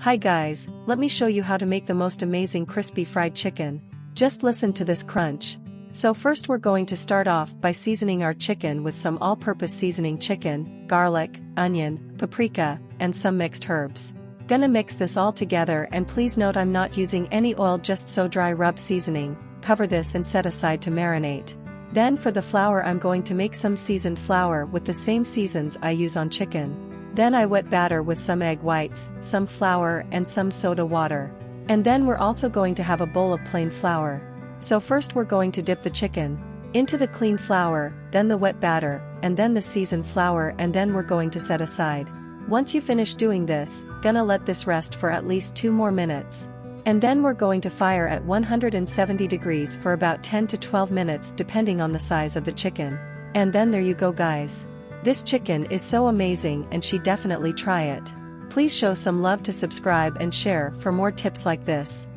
Hi guys, let me show you how to make the most amazing crispy fried chicken. Just listen to this crunch. So first we're going to start off by seasoning our chicken with some all-purpose seasoning chicken, garlic, onion, paprika, and some mixed herbs. Gonna mix this all together, and please note I'm not using any oil, just so dry rub seasoning. Cover this and set aside to marinate. Then for the flour, I'm going to make some seasoned flour with the same seasons I use on chicken. Then I wet batter with some egg whites, some flour and some soda water. And then we're also going to have a bowl of plain flour. So first we're going to dip the chicken into the clean flour, then the wet batter, and then the seasoned flour, and then we're going to set aside. Once you finish doing this, gonna let this rest for at least 2 more minutes. And then we're going to fire at 170 degrees for about 10 to 12 minutes depending on the size of the chicken. And then there you go guys. This chicken is so amazing and she definitely try it. Please show some love to subscribe and share for more tips like this.